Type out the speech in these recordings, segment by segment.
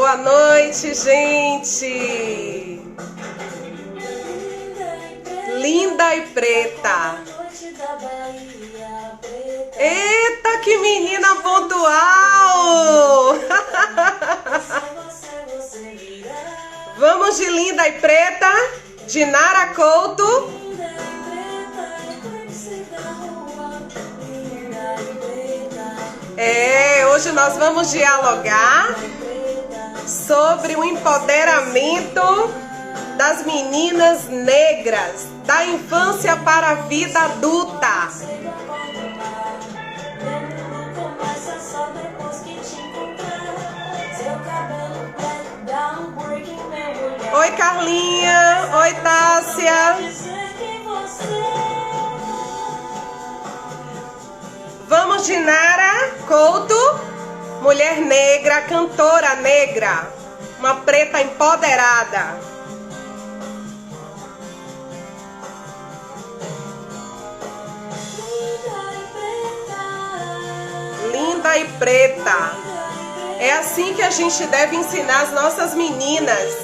Boa noite, gente! Linda e preta! Eita, que menina pontual! Vamos de linda e preta, de Nara Couto. Hoje nós vamos dialogar sobre o empoderamento das meninas negras, da infância para a vida adulta. Oi, Carlinha. Oi, Tássia. Vamos de Nara Couto, mulher negra, cantora negra, uma preta empoderada. Linda e preta. É assim que a gente deve ensinar as nossas meninas,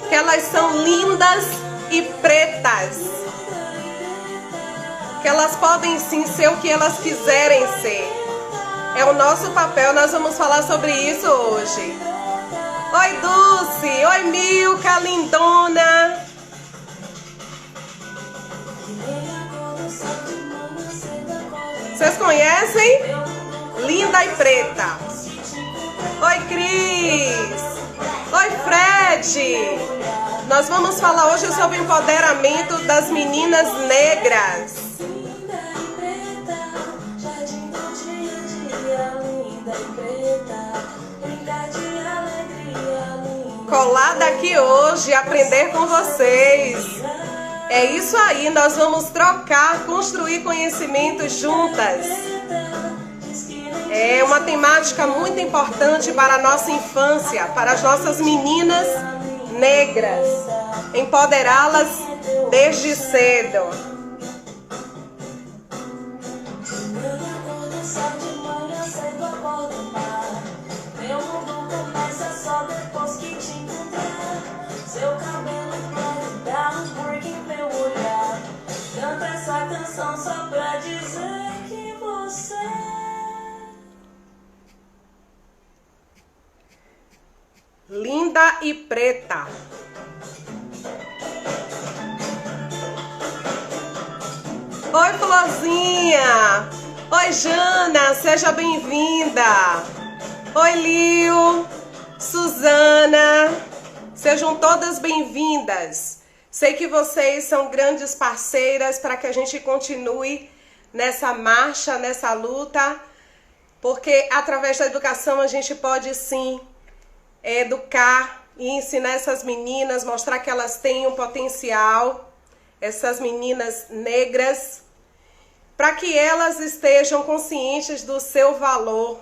que elas são lindas e pretas. Que elas podem sim ser o que elas quiserem ser. É o nosso papel, nós vamos falar sobre isso hoje. Oi, Dulce. Oi, Milka, lindona. Vocês conhecem? Linda e preta. Oi, Cris. Oi, Fred. Nós vamos falar hoje sobre o empoderamento das meninas negras. Colada aqui hoje, aprender com vocês. É isso aí, nós vamos trocar, construir conhecimento juntas. É uma temática muito importante para a nossa infância, para as nossas meninas negras. Empoderá-las desde cedo. Linda e preta. Oi, Florzinha. Oi, Jana, seja bem-vinda. Oi, Lio, Suzana, sejam todas bem-vindas. Sei que vocês são grandes parceiras para que a gente continue nessa marcha, nessa luta, porque através da educação a gente pode sim educar e ensinar essas meninas, mostrar que elas têm um potencial, essas meninas negras, para que elas estejam conscientes do seu valor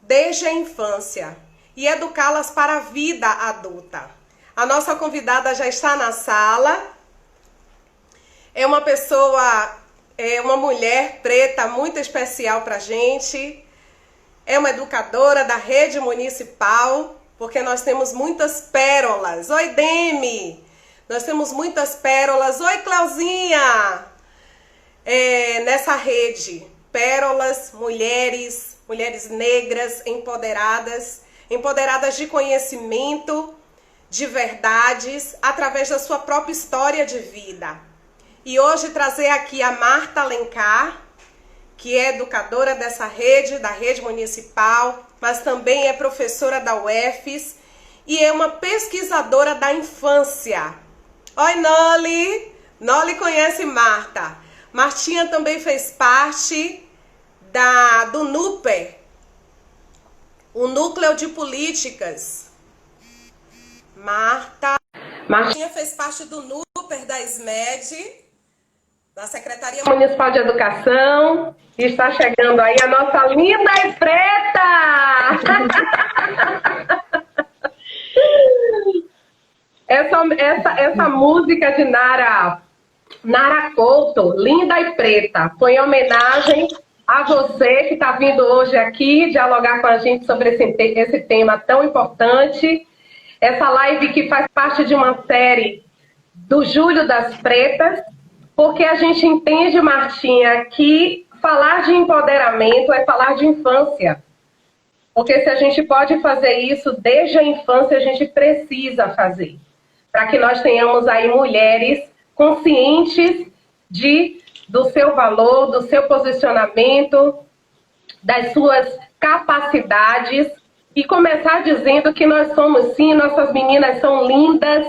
desde a infância e educá-las para a vida adulta. A nossa convidada já está na sala. É uma pessoa, uma mulher preta muito especial para a gente. É uma educadora da rede municipal, porque nós temos muitas pérolas. Oi, Demi! Nós temos muitas pérolas. Oi, Clauzinha! Nessa rede, pérolas, mulheres negras empoderadas de conhecimento, de verdades, através da sua própria história de vida. E hoje trazer aqui a Marta Alencar, que é educadora dessa rede, da rede municipal, mas também é professora da UFES e é uma pesquisadora da infância. Oi, Noli! Noli conhece Marta. Martinha também fez parte do NUPER, o Núcleo de Políticas. Martinha fez parte do NUPER da SMED, da Secretaria Municipal de Educação, e está chegando aí a nossa linda e preta! essa música de Nara Couto, linda e preta, foi em homenagem a você que está vindo hoje aqui dialogar com a gente sobre esse tema tão importante. Essa live que faz parte de uma série do Julho das Pretas, porque a gente entende, Martinha, que falar de empoderamento é falar de infância. Porque se a gente pode fazer isso desde a infância, a gente precisa fazer. Para que nós tenhamos aí mulheres conscientes do seu valor, do seu posicionamento, das suas capacidades, e começar dizendo que nós somos sim, nossas meninas são lindas,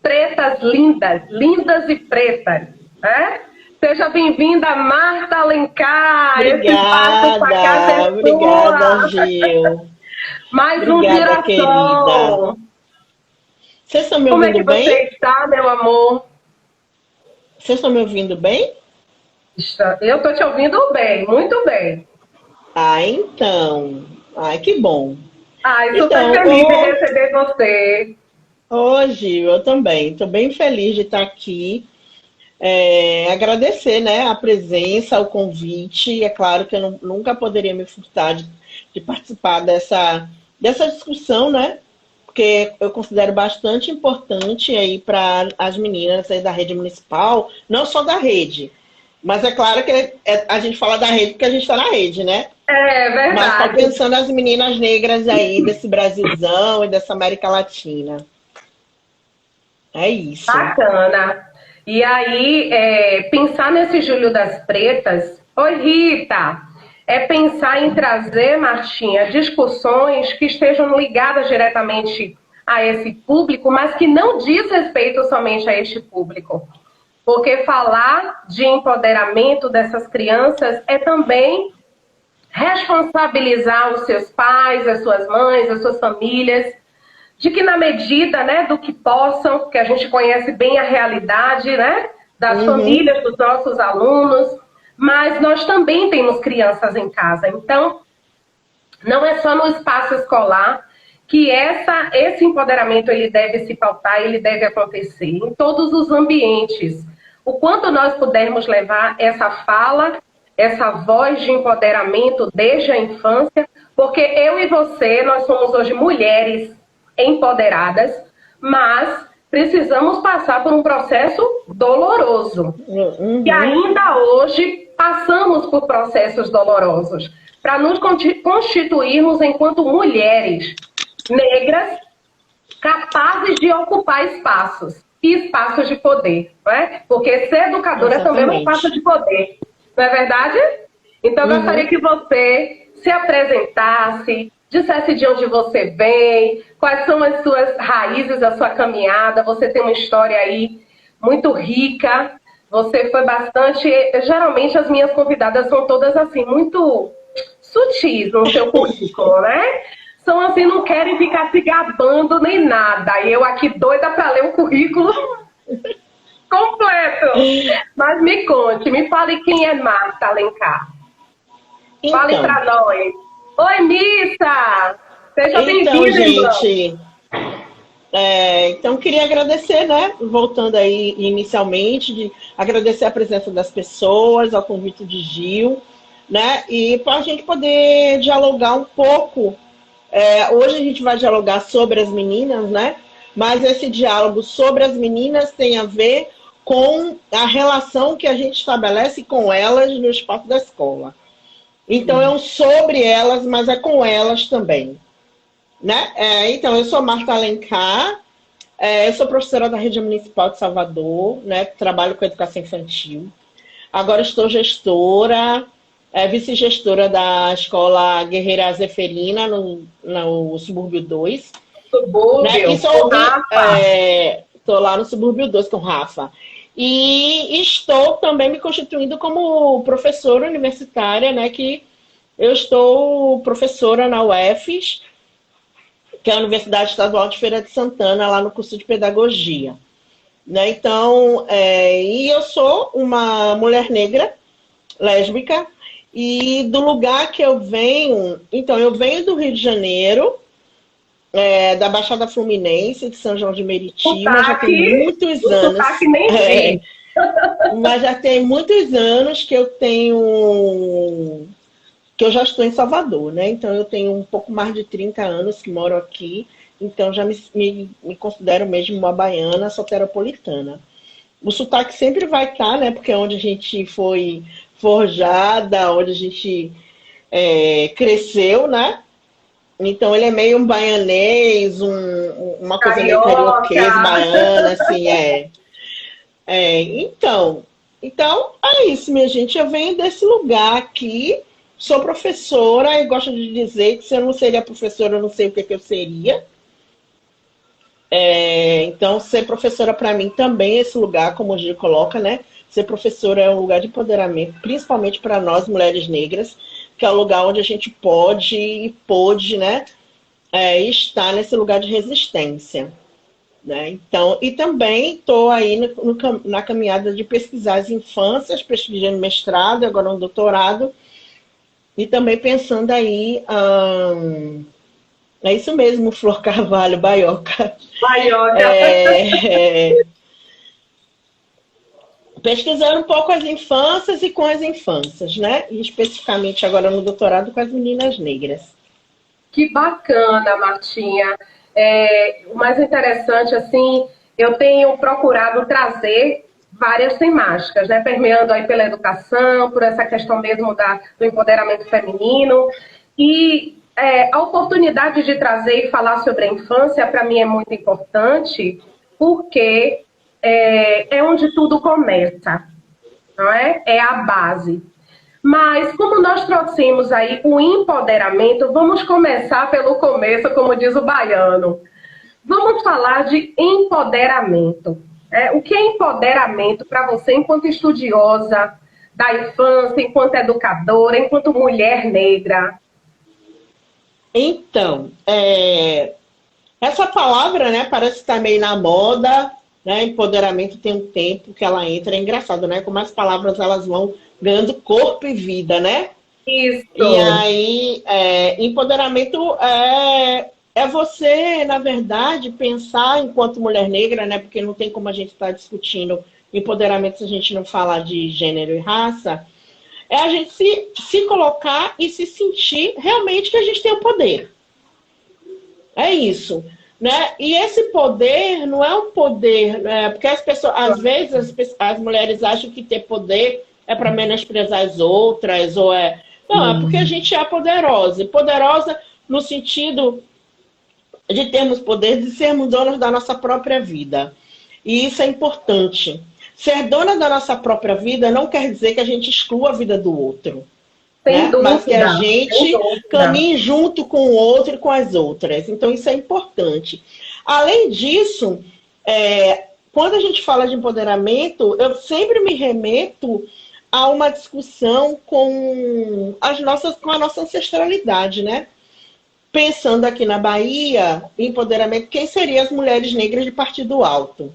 pretas lindas, lindas e pretas, né? Seja bem-vinda, Marta Alencar. Obrigada, obrigada, Gil. Mais obrigada, um Girassol. Querida. Vocês estão me ouvindo bem? Como é que você está, meu amor? Vocês estão me ouvindo bem? Eu estou te ouvindo bem, muito bem. Ah, então. Ai, que bom. Ai, super feliz de receber você. Hoje, eu também. Estou bem feliz de estar aqui. Agradecer, né, a presença, o convite. É claro que eu nunca poderia me furtar de participar dessa discussão, né? Porque eu considero bastante importante aí para as meninas aí da rede municipal, não só da rede, mas é claro que a gente fala da rede porque a gente está na rede, né? É verdade. Mas está pensando nas meninas negras aí desse Brasilzão e dessa América Latina. É isso. Bacana. E aí, pensar nesse Julho das Pretas... Oi, Rita! É pensar em trazer, Martinha, discussões que estejam ligadas diretamente a esse público, mas que não diz respeito somente a este público. Porque falar de empoderamento dessas crianças é também responsabilizar os seus pais, as suas mães, as suas famílias, de que na medida, né, do que possam, que a gente conhece bem a realidade, né, das famílias, dos nossos alunos, mas nós também temos crianças em casa. Então, não é só no espaço escolar que esse empoderamento ele deve se pautar, ele deve acontecer em todos os ambientes. O quanto nós pudermos levar essa fala, essa voz de empoderamento desde a infância, porque eu e você, nós somos hoje mulheres empoderadas, mas precisamos passar por um processo doloroso. E ainda hoje passamos por processos dolorosos para nos constituirmos enquanto mulheres negras capazes de ocupar espaços e espaços de poder, não é? Porque ser educadora também é um espaço de poder, não é verdade? Então eu gostaria que você se apresentasse, dissesse de onde você vem, quais são as suas raízes, a sua caminhada. Você tem uma história aí muito rica, você foi bastante... Geralmente as minhas convidadas são todas assim, muito sutis no seu currículo, né? São assim, não querem ficar se gabando nem nada. E eu aqui doida para ler o currículo completo. Mas me conte, me fale quem é Marta Alencar. Então, fale para nós. Oi, Missa! Seja bem-vinda, gente. Então, queria agradecer, né? Voltando aí inicialmente, agradecer a presença das pessoas, ao convite de Gil, né? E para a gente poder dialogar um pouco. Hoje a gente vai dialogar sobre as meninas, né? Mas esse diálogo sobre as meninas tem a ver com a relação que a gente estabelece com elas no espaço da escola. Então, é um sobre elas, mas é com elas também. Né? Então, eu sou Marta Alencar, eu sou professora da Rede Municipal de Salvador, né? Trabalho com educação infantil. Agora estou gestora, vice-gestora da Escola Guerreira Zeferina, no Subúrbio 2. Subúrbio, né? Estou lá no Subúrbio 2 com o Rafa. E estou também me constituindo como professora universitária, né? Que eu estou professora na UFES, que é a Universidade Estadual de Feira de Santana, lá no curso de Pedagogia. Né? Então, e eu sou uma mulher negra, lésbica, e do lugar que eu venho... Então, eu venho do Rio de Janeiro, da Baixada Fluminense, de São João de Meriti, mas já tem muitos anos. Mas já tem muitos anos que eu já estou em Salvador, né? Então eu tenho um pouco mais de 30 anos que moro aqui então já me considero mesmo uma baiana soteropolitana. O sotaque sempre vai estar, né? Porque é onde a gente foi forjada, onde a gente cresceu, né? Então ele é meio um baianês, uma coisa meio carioquês, baiana, assim, então, é isso, minha gente. Eu venho desse lugar aqui, sou professora e gosto de dizer que se eu não seria professora, eu não sei o que eu seria. Então, ser professora para mim também é esse lugar, como o Gil coloca, né? Ser professora é um lugar de empoderamento, principalmente para nós, mulheres negras, que é o lugar onde a gente pôde, né? Estar nesse lugar de resistência. Né? Então, e também estou aí na caminhada de pesquisar as infâncias, pesquisando mestrado, agora um doutorado, e também pensando aí, é isso mesmo, Flor Carvalho, Baioca. Pesquisando um pouco as infâncias e com as infâncias, né? E especificamente agora no doutorado com as meninas negras. Que bacana, Martinha. O mais interessante, assim, eu tenho procurado trazer várias temáticas, né? Permeando aí pela educação, por essa questão mesmo do empoderamento feminino. E a oportunidade de trazer e falar sobre a infância, para mim, é muito importante, porque é onde tudo começa, não é? É a base. Mas, como nós trouxemos aí o empoderamento, vamos começar pelo começo, como diz o baiano. Vamos falar de empoderamento. O que é empoderamento para você, enquanto estudiosa da infância, enquanto educadora, enquanto mulher negra? Então, essa palavra, né, parece estar meio na moda, né? Empoderamento tem um tempo que ela entra, é engraçado, né? Como as palavras elas vão ganhando corpo e vida, né? Isso. E aí, empoderamento é você, na verdade, pensar enquanto mulher negra, né? Porque não tem como a gente estar discutindo empoderamento se a gente não falar de gênero e raça. É a gente se colocar e se sentir realmente que a gente tem o poder. É isso. Né? E esse poder não é um poder, porque as pessoas, às vezes, as mulheres acham que ter poder é para menosprezar as outras, ou não, é porque a gente é poderosa. E poderosa no sentido de termos poder, de sermos donas da nossa própria vida. E isso é importante. Ser dona da nossa própria vida não quer dizer que a gente exclua a vida do outro. Né? Mas que a gente caminhe junto com o outro e com as outras. Então, isso é importante. Além disso, quando a gente fala de empoderamento, eu sempre me remeto a uma discussão com a nossa ancestralidade, né? Pensando aqui na Bahia, empoderamento, quem seriam as mulheres negras de Partido Alto?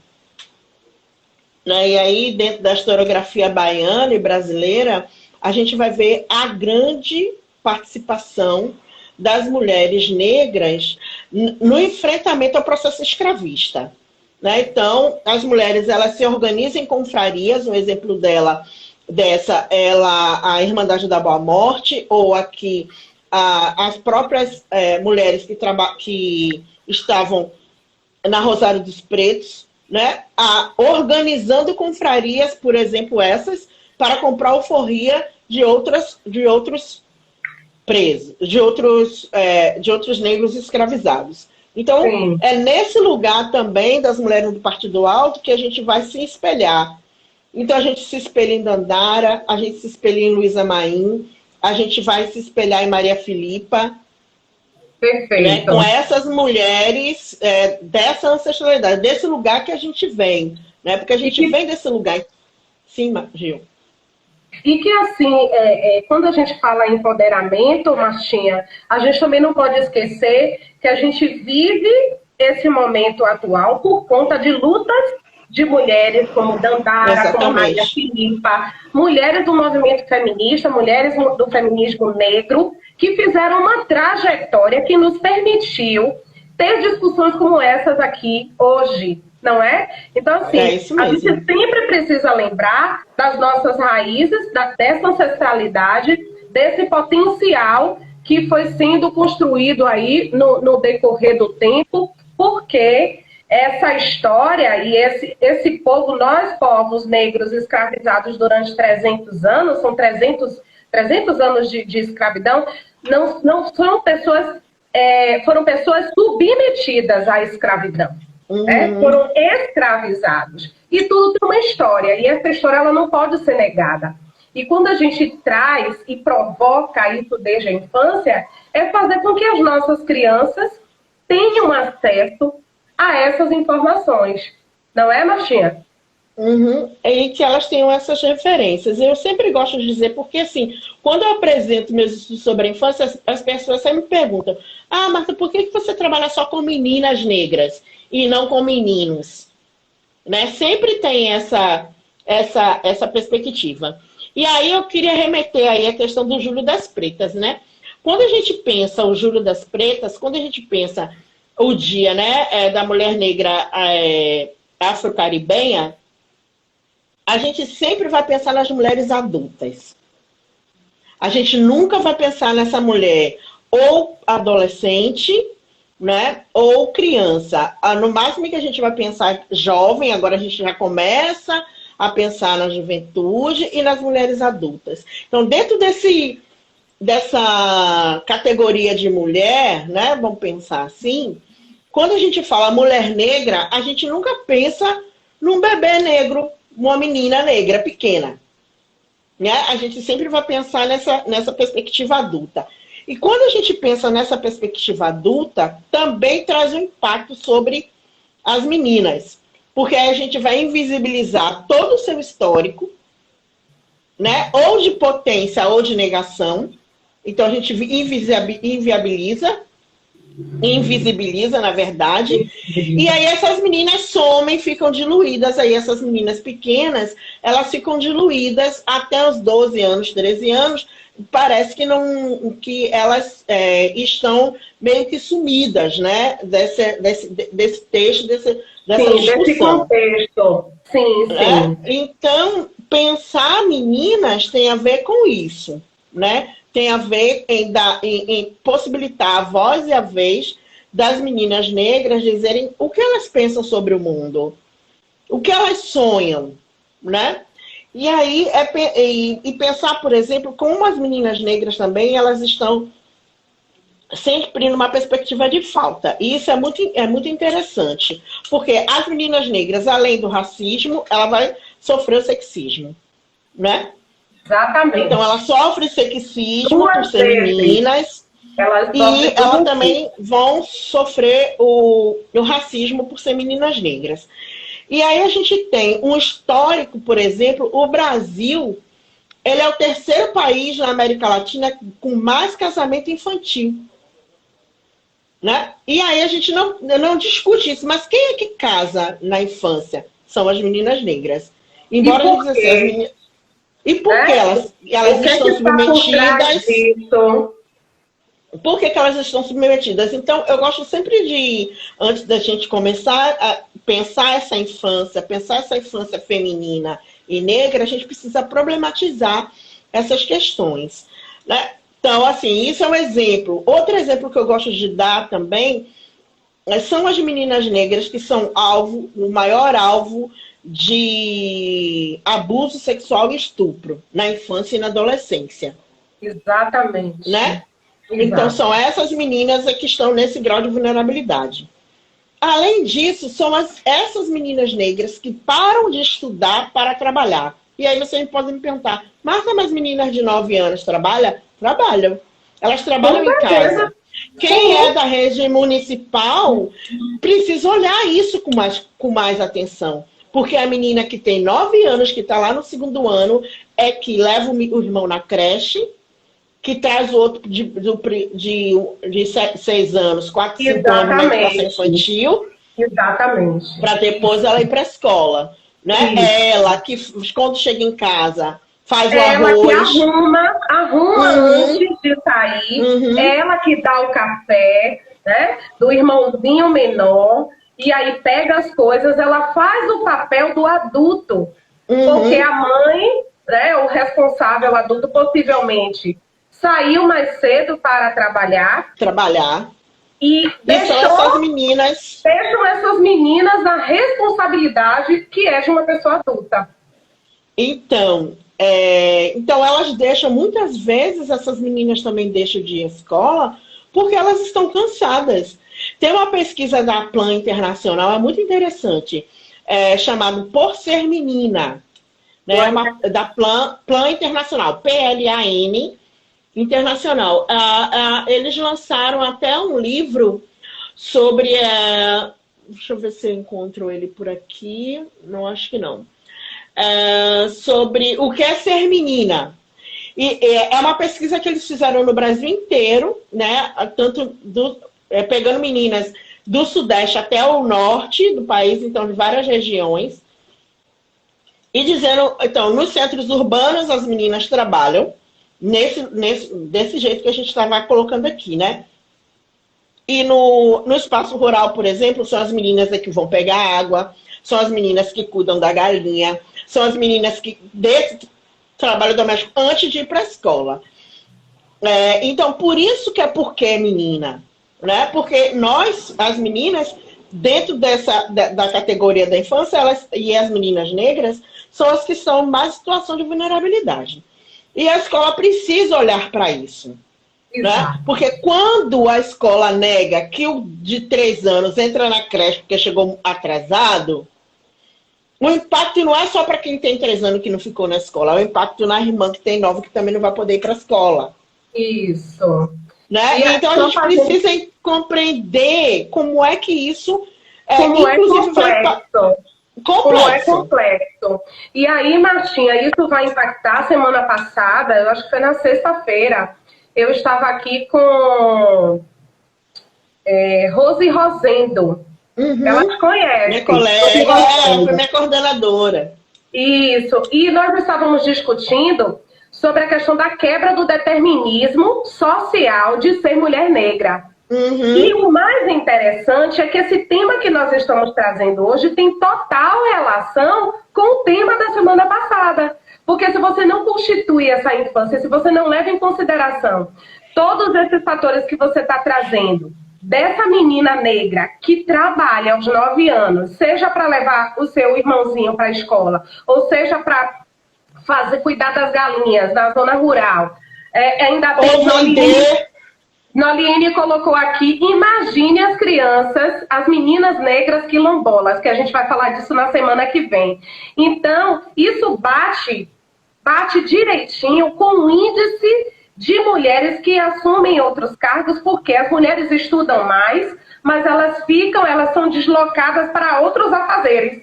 E aí, dentro da historiografia baiana e brasileira, a gente vai ver a grande participação das mulheres negras no enfrentamento ao processo escravista. Né? Então, as mulheres elas se organizam em confrarias, um exemplo dessa é a Irmandade da Boa Morte, ou aqui as próprias mulheres que estavam na Rosário dos Pretos, né? Organizando confrarias, por exemplo, essas, para comprar alforria de outros presos, de outros negros escravizados. Então, sim, é nesse lugar também das mulheres do Partido Alto que a gente vai se espelhar. Então, a gente se espelha em Dandara, a gente se espelha em Luísa Maim, a gente vai se espelhar em Maria Filipa. Perfeito. Né? Com essas mulheres dessa ancestralidade, desse lugar que a gente vem. Né? Porque a gente vem desse lugar. Sim, Gil. E que, assim, quando a gente fala em empoderamento, Martinha, a gente também não pode esquecer que a gente vive esse momento atual por conta de lutas de mulheres como Dandara, exatamente, como Maria Filipa, mulheres do movimento feminista, mulheres do feminismo negro, que fizeram uma trajetória que nos permitiu ter discussões como essas aqui hoje, não é? Então, assim, a gente sempre precisa lembrar das nossas raízes, dessa ancestralidade, desse potencial que foi sendo construído aí no decorrer do tempo, porque essa história e esse povo, nós povos negros escravizados durante 300 anos, são 300 anos de escravidão, não são pessoas, foram pessoas submetidas à escravidão, foram escravizados. E tudo tem uma história, e essa história ela não pode ser negada. E quando a gente traz e provoca isso desde a infância, é fazer com que as nossas crianças tenham acesso a essas informações. Não é, Martinha? E que elas tenham essas referências. Eu sempre gosto de dizer, porque assim, quando eu apresento meus estudos sobre a infância, as pessoas sempre me perguntam: ah, Marta, por que você trabalha só com meninas negras e não com meninos? Né? Sempre tem essa perspectiva. E aí eu queria remeter aí a questão do Júlio das Pretas, né? Quando a gente pensa o Júlio das Pretas, quando a gente pensa o dia, né, da mulher negra afro-caribenha, a gente sempre vai pensar nas mulheres adultas. A gente nunca vai pensar nessa mulher ou adolescente, né, ou criança. No máximo que a gente vai pensar jovem, agora a gente já começa a pensar na juventude e nas mulheres adultas. Então, dentro dessa categoria de mulher, né, vamos pensar assim, quando a gente fala mulher negra, a gente nunca pensa num bebê negro, uma menina negra pequena. Né? A gente sempre vai pensar nessa perspectiva adulta. E quando a gente pensa nessa perspectiva adulta, também traz um impacto sobre as meninas. Porque aí a gente vai invisibilizar todo o seu histórico, né? Ou de potência ou de negação. Então a gente invisibiliza, na verdade. E aí essas meninas somem, ficam diluídas. Aí essas meninas pequenas, elas ficam diluídas até os 12 anos, 13 anos. Parece que elas estão meio que sumidas, né? Desse texto, dessa discussão. Desse contexto. Sim. Então, pensar meninas tem a ver com isso, né? Tem a ver em possibilitar a voz e a vez das meninas negras dizerem o que elas pensam sobre o mundo, o que elas sonham, né? E aí, pensar, por exemplo, como as meninas negras também, elas estão sempre numa perspectiva de falta. E isso é muito interessante, porque as meninas negras, além do racismo, ela vai sofrer o sexismo, né? Exatamente. Então, ela sofre sexismo por ser meninas e elas também vão sofrer o racismo por ser meninas negras. E aí a gente tem um histórico, por exemplo, o Brasil, ele é o terceiro país na América Latina com mais casamento infantil. Né? E aí a gente não discute isso, mas quem é que casa na infância? São as meninas negras. Embora a gente diga assim, as meninas... E por que elas estão submetidas? Por que elas estão submetidas? Então, eu gosto sempre de, antes da gente começar a pensar essa infância feminina e negra, a gente precisa problematizar essas questões. Né? Então, assim, isso é um exemplo. Outro exemplo que eu gosto de dar também são as meninas negras que são o maior alvo de abuso sexual e estupro na infância e na adolescência. Exatamente. Né? Então, são essas meninas que estão nesse grau de vulnerabilidade. Além disso, são essas meninas negras que param de estudar para trabalhar. E aí você pode me perguntar, Marta, mas meninas de 9 anos trabalham? Trabalham. Elas trabalham em casa. Quem é da rede municipal precisa olhar isso com mais atenção. Porque a menina que tem 9 anos, que está lá no 2º ano, é que leva o irmão na creche, que traz o outro de 6 anos, 4, 5 anos na educação infantil. Exatamente. Para depois ela ir para a escola. Né? Ela que, quando chega em casa, faz o arroz. Que arruma antes de sair. Ela que dá o café, né? Do irmãozinho menor. E aí pega as coisas, ela faz o papel do adulto. Porque a mãe, né, o responsável adulto, possivelmente saiu mais cedo para trabalhar. E deixam essas meninas na responsabilidade que é de uma pessoa adulta. Então, elas deixam, muitas vezes, essas meninas também deixam de ir à escola porque elas estão cansadas. Tem uma pesquisa da Plan Internacional, é muito interessante, chamado Por Ser Menina, né? Da Plan Internacional, PLAN Internacional. Eles lançaram até um livro sobre... deixa eu ver se eu encontro ele por aqui. Não, acho que não. Sobre o que é ser menina. E é uma pesquisa que eles fizeram no Brasil inteiro, né? Tanto pegando meninas do Sudeste até o Norte do país, então de várias regiões. E dizendo, então, nos centros urbanos as meninas trabalham desse jeito que a gente estava colocando aqui, né? E no espaço rural, por exemplo, são as meninas que vão pegar água, são as meninas que cuidam da galinha, são as meninas que desse trabalho doméstico antes de ir para a escola. Então, por isso que é porque é menina, né? Porque nós, as meninas, dentro da categoria da infância, e as meninas negras, são as que estão em mais situação de vulnerabilidade. E a escola precisa olhar para isso. Né? Porque quando a escola nega que o de 3 anos entra na creche porque chegou atrasado, o impacto não é só para quem tem 3 anos que não ficou na escola, é o impacto na irmã que tem 9 que também não vai poder ir para a escola. Isso. Né? Então a gente precisa compreender como é que isso como é complexo. E aí, Martinha, isso vai impactar. Semana passada, eu acho que foi na sexta-feira, eu estava aqui com Rose Rosendo. Uhum. Ela conhece. Minha colega, foi minha coordenadora. Isso. E nós estávamos discutindo sobre a questão da quebra do determinismo social de ser mulher negra. Uhum. E o mais interessante é que esse tema que nós estamos trazendo hoje tem total relação com o tema da semana passada. Porque se você não constitui essa infância, se você não leva em consideração todos esses fatores que você está trazendo, dessa menina negra que trabalha aos 9 anos, seja para levar o seu irmãozinho para a escola, ou seja para cuidar das galinhas na zona rural, ainda tem... Noliene colocou aqui, imagine as crianças, as meninas negras quilombolas, que a gente vai falar disso na semana que vem. Então, isso bate direitinho com o índice de mulheres que assumem outros cargos, porque as mulheres estudam mais, mas elas são deslocadas para outros afazeres.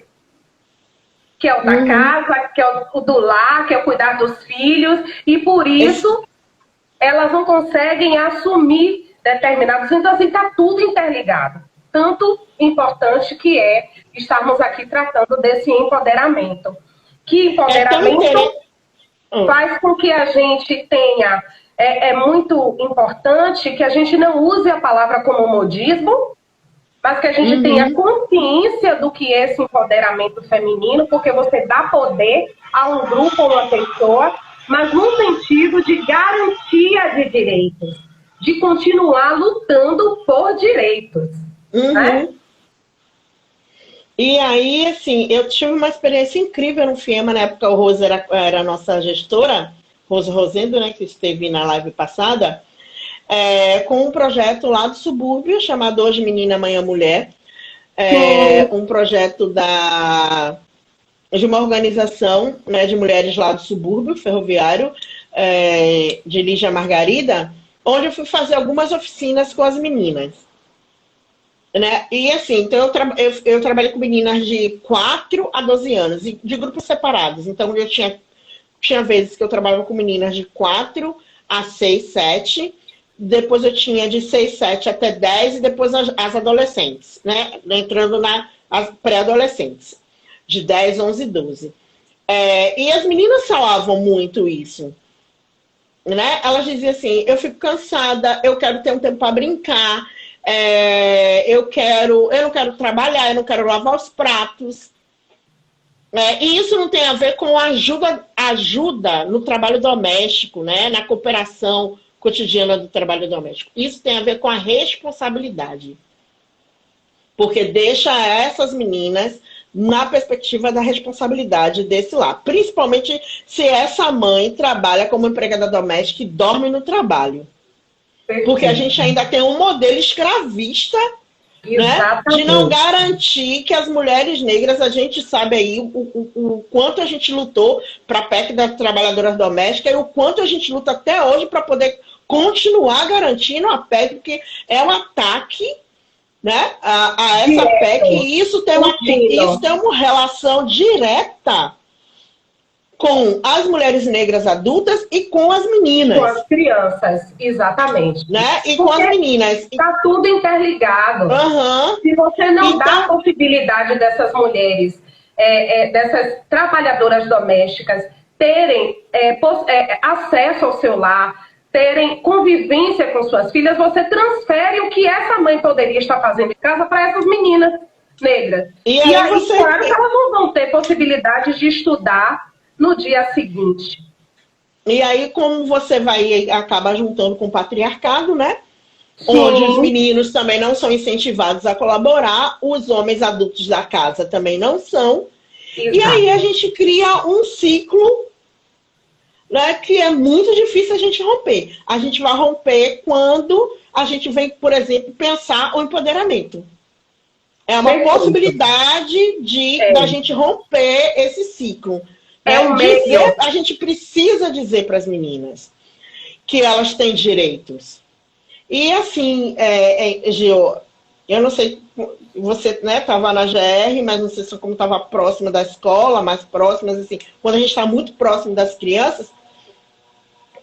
Que é o da casa, que é o do lar, que é o cuidar dos filhos, e por isso... elas não conseguem assumir determinados... Então, assim, está tudo interligado. Tanto importante que é estarmos aqui tratando desse empoderamento. Que empoderamento faz com que a gente tenha... É muito importante que a gente não use a palavra como modismo, mas que a gente tenha consciência do que é esse empoderamento feminino, porque você dá poder a um grupo, a uma pessoa... mas no sentido de garantia de direitos, de continuar lutando por direitos. Né? E aí, assim, eu tive uma experiência incrível no FIEMA, na época o Rose era a nossa gestora, Rose Rosendo, né, que esteve na live passada, com um projeto lá do subúrbio, chamado Hoje Menina, Amanhã Mulher, um projeto de uma organização, né, de mulheres lá do subúrbio ferroviário, de Lígia Margarida, onde eu fui fazer algumas oficinas com as meninas. Né? E assim, então eu trabalhei com meninas de 4 a 12 anos, de grupos separados. Então eu tinha vezes que eu trabalhava com meninas de 4 a 6, 7, depois eu tinha de 6, 7 até 10, e depois as adolescentes, né? Entrando as pré-adolescentes. De 10, 11, 12. E as meninas falavam muito isso. Né? Elas diziam assim, eu fico cansada, eu quero ter um tempo para brincar, eu não quero trabalhar, eu não quero lavar os pratos. E isso não tem a ver com ajuda no trabalho doméstico, né? Na cooperação cotidiana do trabalho doméstico. Isso tem a ver com a responsabilidade. Porque deixa essas meninas na perspectiva da responsabilidade desse lar. Principalmente se essa mãe trabalha como empregada doméstica e dorme no trabalho. Porque a gente ainda tem um modelo escravista, né, de não garantir que as mulheres negras, a gente sabe aí o quanto a gente lutou para a PEC das trabalhadoras domésticas e o quanto a gente luta até hoje para poder continuar garantindo a PEC, porque é um ataque, né, a essa PEC, e isso tem uma relação direta com as mulheres negras adultas e com as meninas. Com as crianças, exatamente. Né? E com as meninas. Está tudo interligado. Uhum. Se você não dá a possibilidade dessas mulheres, dessas trabalhadoras domésticas, terem acesso ao seu lar, terem convivência com suas filhas, você transfere o que essa mãe poderia estar fazendo em casa para essas meninas negras. E aí claro que elas não vão ter possibilidade de estudar no dia seguinte. E aí, como você acaba juntando com o patriarcado, né? Sim. Onde os meninos também não são incentivados a colaborar, os homens adultos da casa também não são. Exato. E aí a gente cria um ciclo, né, que é muito difícil a gente romper. A gente vai romper quando a gente vem, por exemplo, pensar o empoderamento. É uma possibilidade da gente romper esse ciclo. A gente precisa dizer para as meninas que elas têm direitos. E assim, Gil, eu não sei, você estava na GR, mas não sei se como estava próxima da escola, mais próximas, assim, quando a gente está muito próximo das crianças,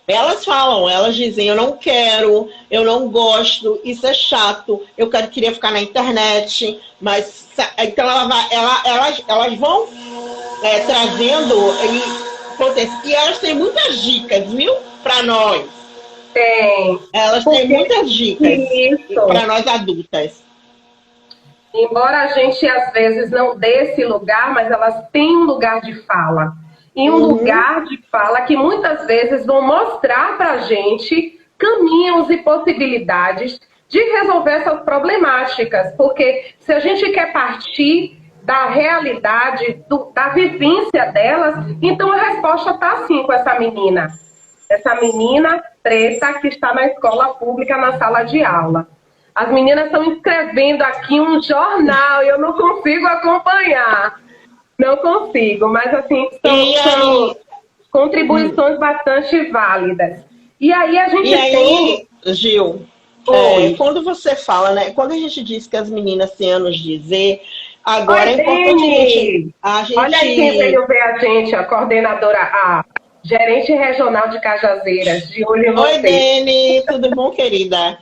elas dizem, eu não quero, eu não gosto, isso é chato, queria ficar na internet, mas então elas vão trazendo e elas têm muitas dicas, viu? Para nós. Tem. Elas têm muitas dicas para nós adultas. Embora a gente às vezes não dê esse lugar, mas elas têm um lugar de fala. E um lugar de fala que muitas vezes vão mostrar para a gente caminhos e possibilidades de resolver essas problemáticas. Porque se a gente quer partir da realidade, da vivência delas, então a resposta está assim com essa menina. Essa menina preta que está na escola pública, na sala de aula. As meninas estão escrevendo aqui um jornal e eu não consigo acompanhar. Não consigo, mas assim, são contribuições bastante válidas. E aí a gente tem... Gil, quando você fala, né? Quando a gente diz que as meninas têm a nos dizer... Agora é importante a gente... Olha aí quem veio ver a gente, a coordenadora, a gerente regional de Cajazeiras, de olho em você. Oi, Dene, tudo bom, querida?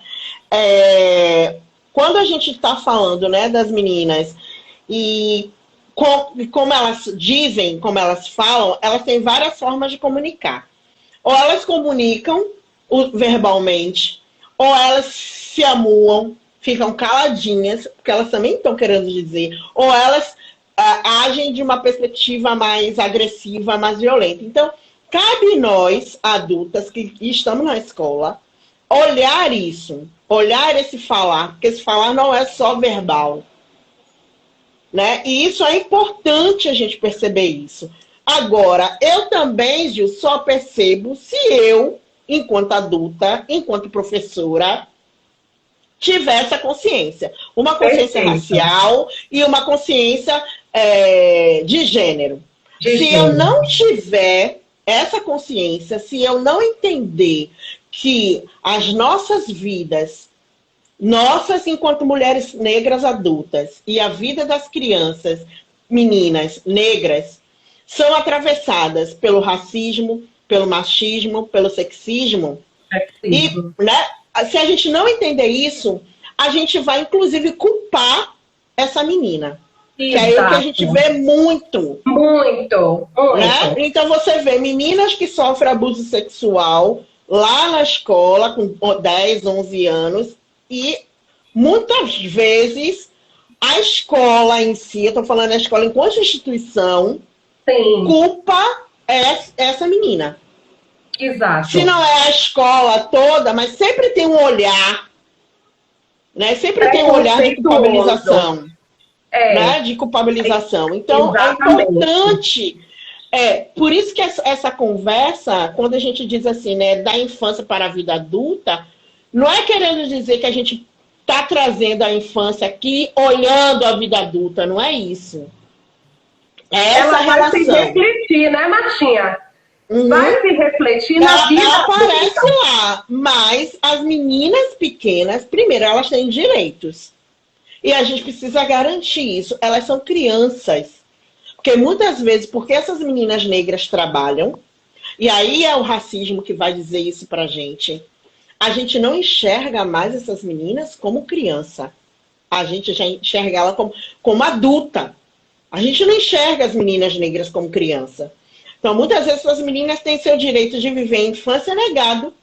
Quando a gente está falando, né, das meninas e como elas dizem, como elas falam, elas têm várias formas de comunicar. Ou elas comunicam verbalmente, ou elas se amuam, ficam caladinhas, porque elas também estão querendo dizer, ou elas agem de uma perspectiva mais agressiva, mais violenta. Então, cabe nós, adultas, que estamos na escola, olhar isso, olhar esse falar, porque esse falar não é só verbal. Né? E isso é importante a gente perceber isso. Agora, eu também, Gil, só percebo se eu, enquanto adulta, enquanto professora, tiver essa consciência. Uma consciência racial e uma consciência de gênero. Se eu não tiver essa consciência, se eu não entender que as nossas vidas, nossas enquanto mulheres negras adultas, e a vida das crianças, meninas negras, são atravessadas pelo racismo, pelo machismo, pelo sexismo. E, né, se a gente não entender isso, a gente vai, inclusive, culpar essa menina. Que é o que a gente vê muito. Muito. Né? Então, você vê meninas que sofrem abuso sexual lá na escola, com 10, 11 anos, e muitas vezes a escola em si, eu estou falando da escola enquanto instituição, culpa essa menina. Exato. Se não é a escola toda, mas sempre tem um olhar, né? Sempre tem um olhar de culpabilização. Né? De culpabilização. Então, exatamente. É importante. Por isso que essa conversa, quando a gente diz assim, né, da infância para a vida adulta, não é querendo dizer que a gente está trazendo a infância aqui, olhando a vida adulta, não é isso. É essa relação. Ela vai se refletir, né, Martinha? Vai se refletir na vida Ela aparece adulta. lá, mas as meninas pequenas, primeiro, elas têm direitos. E a gente precisa garantir isso. Elas são crianças. Porque muitas vezes, porque essas meninas negras trabalham, e aí é o racismo que vai dizer isso pra gente, a gente não enxerga mais essas meninas como criança. A gente já enxerga ela como adulta. A gente não enxerga as meninas negras como criança. Então, muitas vezes, essas meninas têm seu direito de viver a infância negado.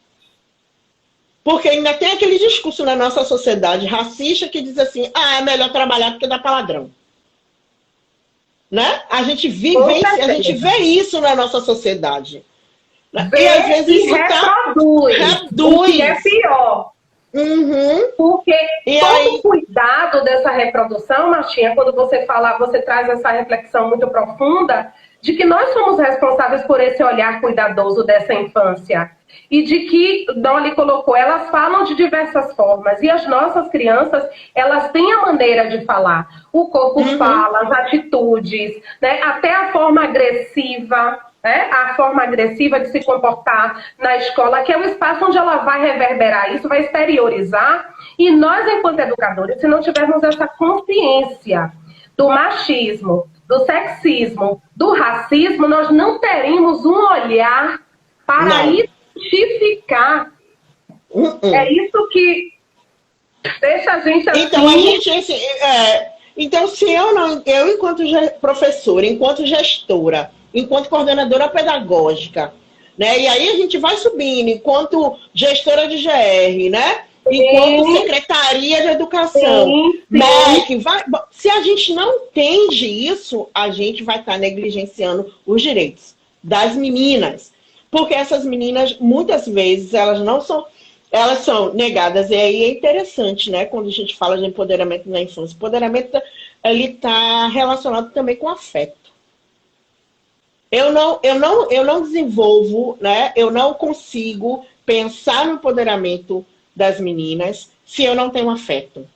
Porque ainda tem aquele discurso na nossa sociedade racista que diz assim, é melhor trabalhar do que dar pra ladrão. Né? A gente vê isso na nossa sociedade. E às vezes isso reproduz. O que é pior. Porque todo cuidado dessa reprodução, Martinha, quando você fala, você traz essa reflexão muito profunda de que nós somos responsáveis por esse olhar cuidadoso dessa infância. E de que Dolly colocou, elas falam de diversas formas. E as nossas crianças, elas têm a maneira de falar. O corpo fala, as atitudes, né? Até a forma agressiva, né? A forma agressiva de se comportar na escola, que é o espaço onde ela vai reverberar isso, vai exteriorizar. E nós, enquanto educadores, se não tivermos essa consciência do machismo, do sexismo, do racismo, nós não teremos um olhar para identificar. É isso que deixa a gente assim. Então, então se eu enquanto professora, enquanto gestora, enquanto coordenadora pedagógica, né? E aí a gente vai subindo, enquanto gestora de GR, né? Enquanto secretaria de educação, MEC, se a gente não entende isso, a gente vai estar negligenciando os direitos das meninas. Porque essas meninas, muitas vezes, elas são negadas. E aí é interessante, né? Quando a gente fala de empoderamento na infância. Empoderamento, ele está relacionado também com afeto. Eu não desenvolvo, né? Eu não consigo pensar no empoderamento das meninas se eu não tenho afeto.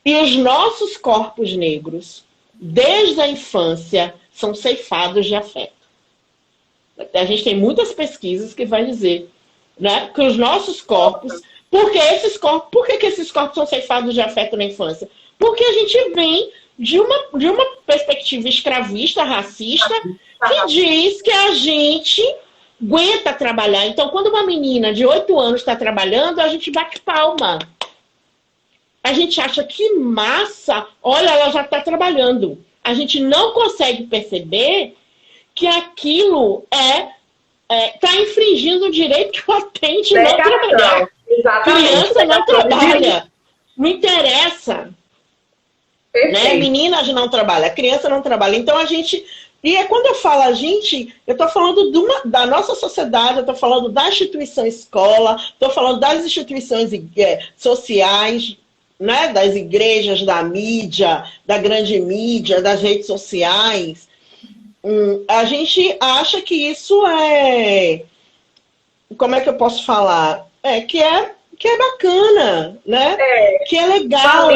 E os nossos corpos negros, desde a infância, são ceifados de afeto. A gente tem muitas pesquisas que vai dizer, né, que os nossos corpos... Por que esses corpos são ceifados de afeto na infância? Porque a gente vem de uma perspectiva escravista, racista, que diz que a gente aguenta trabalhar. Então, quando uma menina de 8 anos está trabalhando, a gente bate palma. A gente acha que massa, olha, ela já está trabalhando. A gente não consegue perceber que aquilo está infringindo o direito que ela tem de não trabalhar. Exatamente. Criança não trabalha. Não interessa. Né? Meninas não trabalham, criança não trabalha. Então a gente... E quando eu falo a gente, eu estou falando da nossa sociedade, eu estou falando da instituição escola, estou falando das instituições sociais, né? Das igrejas, da mídia, da grande mídia, das redes sociais. A gente acha que isso é... Como é que eu posso falar? Que é bacana, né? Que é legal.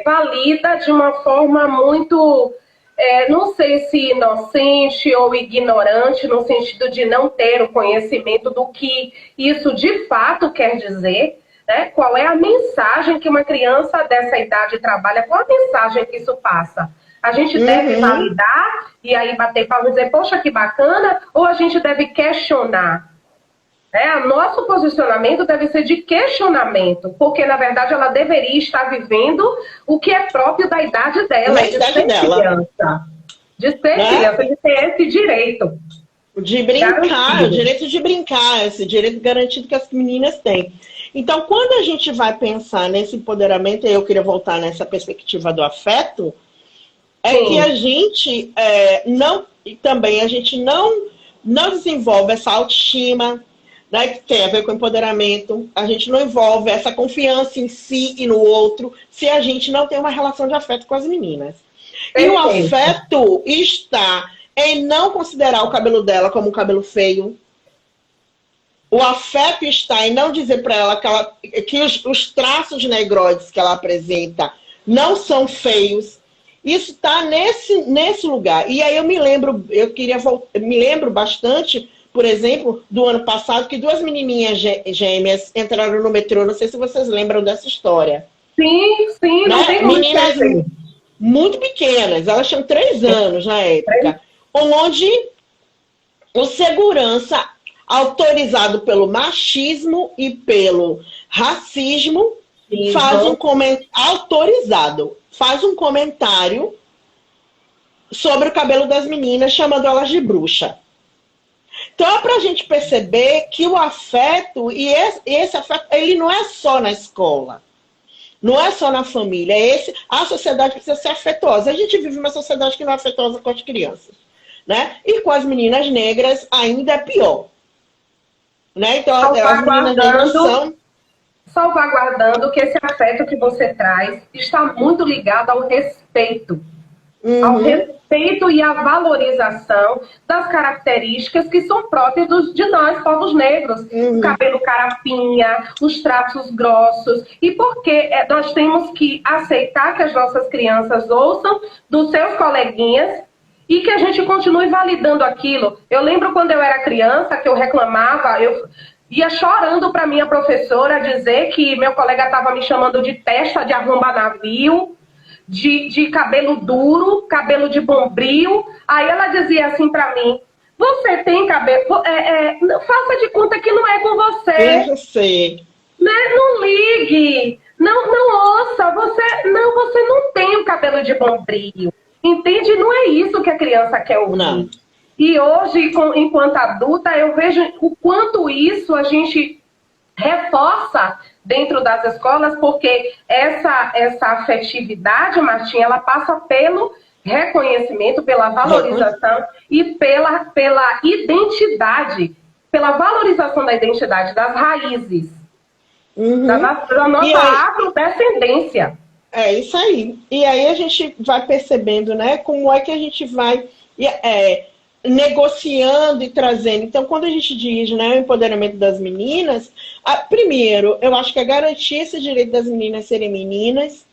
Valida de uma forma muito... não sei se inocente ou ignorante, no sentido de não ter o conhecimento do que isso de fato quer dizer, né? Qual é a mensagem que uma criança dessa idade trabalha, qual a mensagem que isso passa? A gente deve validar e aí bater palma e dizer, poxa, que bacana, ou a gente deve questionar? Nosso posicionamento deve ser de questionamento, porque, na verdade, ela deveria estar vivendo o que é próprio da idade dela, de ser criança. De ser criança, de ter esse direito. De brincar, o direito de brincar, esse direito garantido que as meninas têm. Então, quando a gente vai pensar nesse empoderamento, e eu queria voltar nessa perspectiva do afeto, que a gente a gente não não desenvolve essa autoestima, né, que tem a ver com empoderamento, a gente não envolve essa confiança em si e no outro, se a gente não tem uma relação de afeto com as meninas. E o afeto está em não considerar o cabelo dela como um cabelo feio. O afeto está em não dizer para ela que os traços negroides que ela apresenta não são feios. Isso está nesse lugar. E aí eu me lembro bastante, por exemplo, do ano passado, que duas menininhas gêmeas entraram no metrô. Não sei se vocês lembram dessa história. Sim, sim, não tem como meninas muito pequenas, elas tinham 3 anos na época, onde o segurança, autorizado pelo machismo e pelo racismo, faz um comentário sobre o cabelo das meninas, chamando elas de bruxa. Então é para a gente perceber que o afeto, e esse afeto, ele não é só na escola. Não é só na família, a sociedade precisa ser afetuosa. A gente vive uma sociedade que não é afetuosa com as crianças, né? E com as meninas negras ainda é pior. Né? Então, as meninas negras são... Salvaguardando que esse afeto que você traz está muito ligado ao respeito. Ao respeito e à valorização das características que são próprias de nós, povos negros. O cabelo carapinha, os traços grossos. E porque nós temos que aceitar que as nossas crianças ouçam dos seus coleguinhas e que a gente continue validando aquilo. Eu lembro quando eu era criança, que eu reclamava, eu ia chorando para minha professora dizer que meu colega estava me chamando de testa de arromba-navio, de cabelo duro, cabelo de bombril. Aí ela dizia assim para mim: você tem cabelo... faça de conta que não é com você. Eu sei. Né? Não ligue. Não ouça. Você não tem o cabelo de bombril. Entende? Não é isso que a criança quer ouvir. Não. E hoje, enquanto adulta, eu vejo o quanto isso a gente reforça dentro das escolas, porque essa afetividade, Martinha, ela passa pelo reconhecimento, pela valorização e pela identidade, pela valorização da identidade, das raízes, da nossa afrodescendência. É isso aí. E aí a gente vai percebendo, né, como é que a gente vai negociando e trazendo. Então, quando a gente diz, né, o empoderamento das meninas, primeiro, eu acho que é garantir esse direito das meninas serem meninas,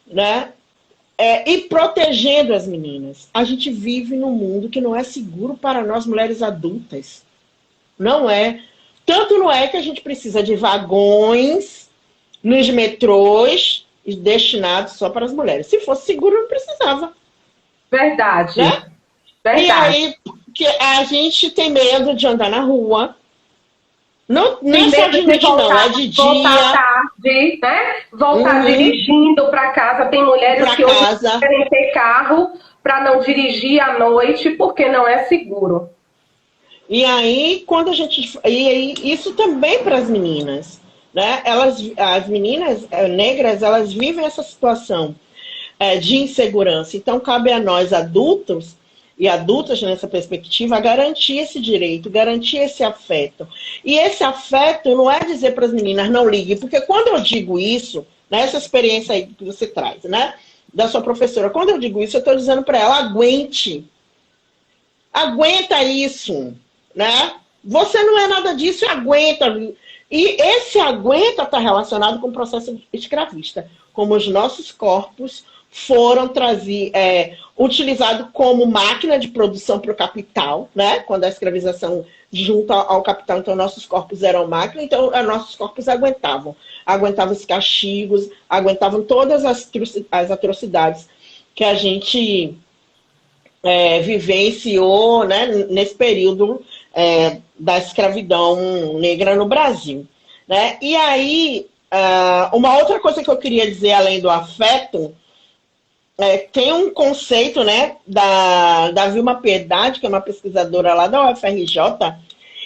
né, e protegendo as meninas. A gente vive num mundo que não é seguro para nós mulheres adultas. Não é. Tanto não é que a gente precisa de vagões nos metrôs destinados só para as mulheres. Se fosse seguro, não precisava. Verdade. Né? Verdade. E aí, que a gente tem medo de andar na rua. Não é só de noite, não, é de dia. Voltar tarde, né? Voltar dirigindo para casa. Tem mulheres que hoje querem ter carro para não dirigir à noite porque não é seguro. E aí, quando a gente... E aí, isso também para as meninas. Né? As meninas negras, elas vivem essa situação de insegurança. Então, cabe a nós, adultos e adultas nessa perspectiva, garantir esse direito, garantir esse afeto. E esse afeto não é dizer para as meninas, não ligue, porque quando eu digo isso, nessa experiência aí que você traz, né, da sua professora, quando eu digo isso, eu estou dizendo para ela, aguenta isso, né? Você não é nada disso e aguenta. E esse aguenta está relacionado com o processo escravista, como os nossos corpos foram utilizados como máquina de produção para o capital, né? Quando a escravização junto ao capital, então nossos corpos eram máquina, então nossos corpos aguentavam os castigos, aguentavam todas as atrocidades que a gente vivenciou, né, nesse período da escravidão negra no Brasil, né? E aí, uma outra coisa que eu queria dizer, além do afeto, tem um conceito, né, da Vilma Piedade, que é uma pesquisadora lá da UFRJ,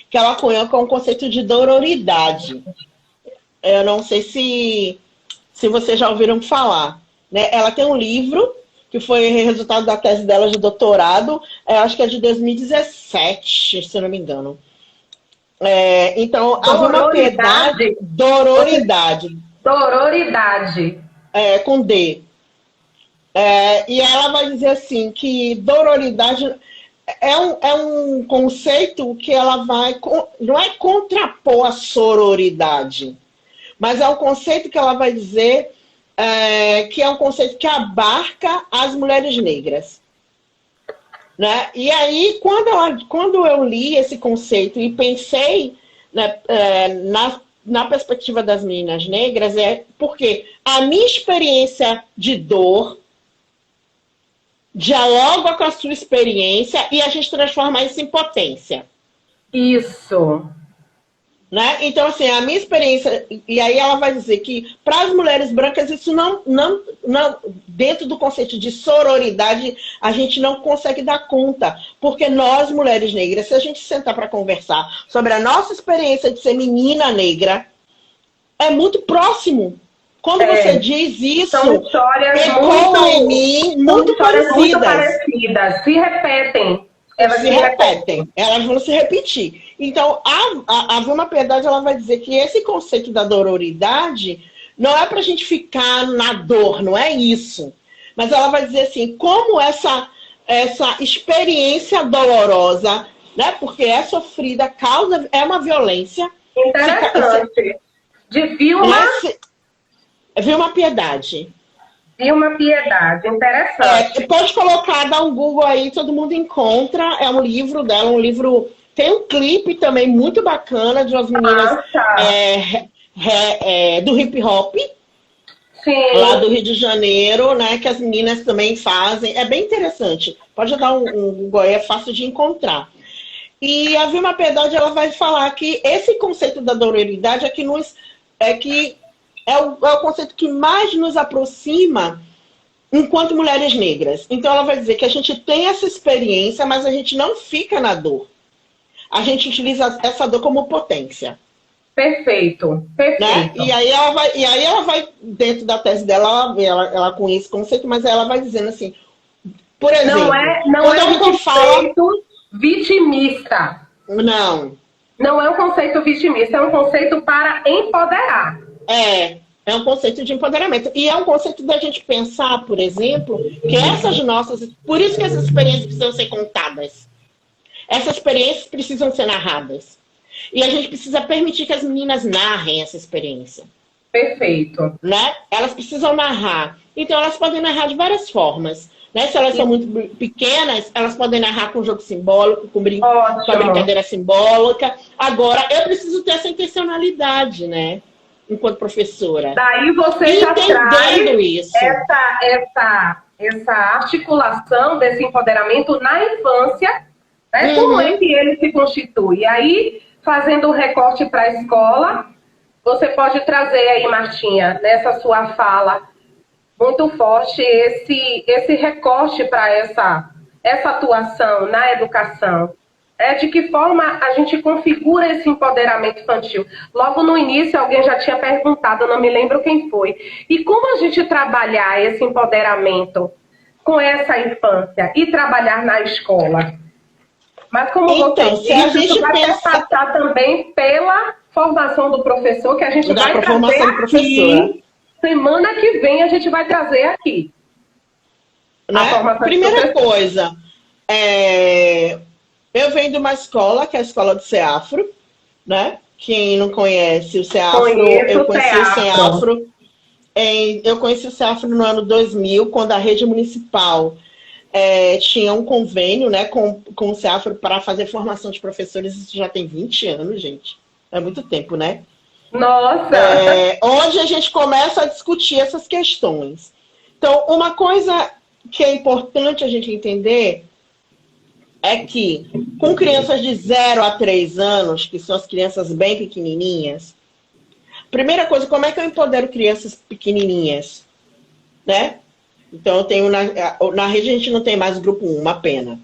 que ela cunhou com o conceito de dororidade. Eu não sei se vocês já ouviram falar, né? Ela tem um livro que foi resultado da tese dela de doutorado, acho que é de 2017, se eu não me engano. Então, havia uma piedade, dororidade. Dororidade. Com D. E ela vai dizer assim, que dororidade é um conceito que ela vai, não é contrapor a sororidade, mas é um conceito que ela vai dizer que é um conceito que abarca as mulheres negras. Né? E aí, quando eu li esse conceito e pensei, né, na perspectiva das meninas negras, porque a minha experiência de dor dialoga com a sua experiência e a gente transforma isso em potência. Isso. Né? Então, assim, a minha experiência, e aí ela vai dizer que para as mulheres brancas isso não, dentro do conceito de sororidade, a gente não consegue dar conta, porque nós, mulheres negras, se a gente sentar para conversar sobre a nossa experiência de ser menina negra, é muito próximo. Quando você diz isso, são histórias em mim muito parecidas. Se repetem. Elas se repetem, elas vão se repetir. Então, a Vilma Piedade, ela vai dizer que esse conceito da dororidade não é para a gente ficar na dor, não é isso. Mas ela vai dizer assim, como essa experiência dolorosa, né, porque é sofrida, é uma violência. Interessante. De Vilma Piedade. Vilma Piedade, interessante. Pode colocar, dar um Google aí, todo mundo encontra. É um livro dela, tem um clipe também muito bacana de umas meninas do hip hop. Sim. Lá do Rio de Janeiro, né? Que as meninas também fazem. É bem interessante. Pode dar um Google aí, é fácil de encontrar. E a Vilma Piedade, ela vai falar que esse conceito da dororidade é o conceito que mais nos aproxima enquanto mulheres negras. Então ela vai dizer que a gente tem essa experiência, mas a gente não fica na dor. A gente utiliza essa dor como potência. Perfeito. Né? E aí ela vai, dentro da tese dela, ela com esse conceito, mas ela vai dizendo assim, por exemplo, não é um conceito vitimista. Não é um conceito vitimista, é um conceito para empoderar. É um conceito de empoderamento. E é um conceito da gente pensar, por exemplo, que por isso que essas experiências precisam ser contadas. Essas experiências precisam ser narradas. E a gente precisa permitir que as meninas narrem essa experiência. Perfeito. Né? Elas precisam narrar. Então elas podem narrar de várias formas. Né? Se elas são muito pequenas, elas podem narrar com jogo simbólico, com a brincadeira simbólica. Agora, eu preciso ter essa intencionalidade, né? Enquanto professora. Daí você já traz essa articulação desse empoderamento na infância, né? Como é que ele se constitui? E aí, fazendo um recorte para a escola, você pode trazer aí, Martinha, nessa sua fala, muito forte, esse recorte para essa atuação na educação. De que forma a gente configura esse empoderamento infantil. Logo no início, alguém já tinha perguntado, eu não me lembro quem foi. E como a gente trabalhar esse empoderamento com essa infância e trabalhar na escola? Mas como você disse, isso vai passar também pela formação do professor, que a gente vai trazer aqui. Semana que vem a gente vai trazer aqui. Né? Primeira coisa, eu venho de uma escola, que é a escola do CEAFRO, né? Quem não conhece o CEAFRO, eu conheci o CEAFRO. Eu conheci o CEAFRO no ano 2000, quando a rede municipal tinha um convênio, né, com o CEAFRO para fazer formação de professores. Isso já tem 20 anos, gente. É muito tempo, né? Nossa! Onde a gente começa a discutir essas questões. Então, uma coisa que é importante a gente entender é que, com crianças de 0 a 3 anos, que são as crianças bem pequenininhas, primeira coisa, como é que eu empodero crianças pequenininhas? Né? Então, eu tenho na rede a gente não tem mais grupo 1, uma pena.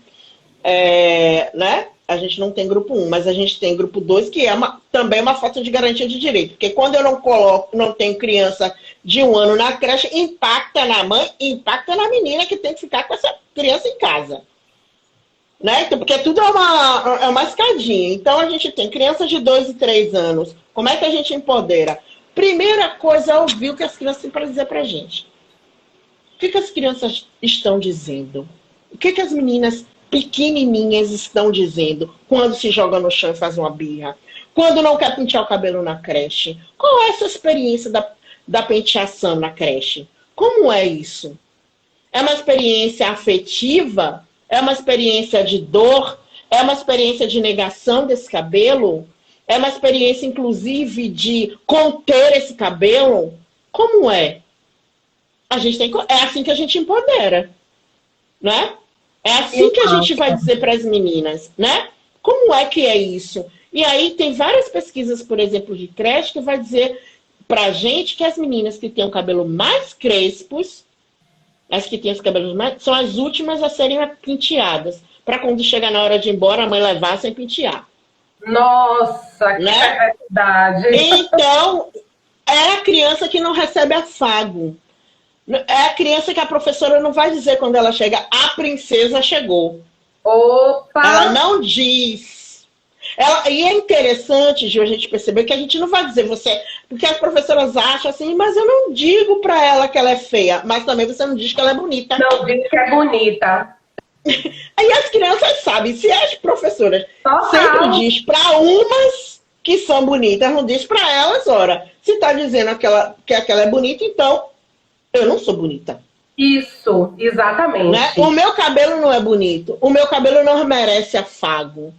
Né? A gente não tem grupo 1, mas a gente tem grupo 2, que é também uma falta de garantia de direito. Porque quando eu não tenho criança de 1 ano na creche impacta na mãe, impacta na menina que tem que ficar com essa criança em casa. Né? Então, porque tudo é uma escadinha. Então, a gente tem crianças de 2 e 3 anos. Como é que a gente empodera? Primeira coisa é ouvir o que as crianças têm para dizer para a gente. O que as crianças estão dizendo? O que as meninas pequenininhas estão dizendo quando se joga no chão e faz uma birra? Quando não quer pentear o cabelo na creche? Qual é essa experiência da penteação na creche? Como é isso? É uma experiência afetiva? É uma experiência de dor? É uma experiência de negação desse cabelo? É uma experiência, inclusive, de conter esse cabelo? Como é? É assim que a gente empodera, né? É assim que a gente vai dizer para as meninas, né? Como é que é isso? E aí tem várias pesquisas, por exemplo, de creche, que vai dizer para a gente que as meninas que têm o cabelo mais crespos, as que têm os cabelos mais, são as últimas a serem penteadas, para quando chegar na hora de ir embora, a mãe levar sem pentear. Nossa, né? Que verdade. Então, é a criança que não recebe afago. É a criança que a professora não vai dizer quando ela chega, a princesa chegou. Opa! Ela não diz. E é interessante, Gil, a gente perceber que a gente não vai dizer você... Porque as professoras acham assim, mas eu não digo pra ela que ela é feia, mas também você não diz que ela é bonita. Não diz que é bonita. Aí as crianças sabem, se as professoras Total. sempre diz pra umas que são bonitas, não diz pra elas, ora, se tá dizendo que aquela é bonita, então eu não sou bonita. Isso, exatamente. Né? O meu cabelo não é bonito. O meu cabelo não merece afago.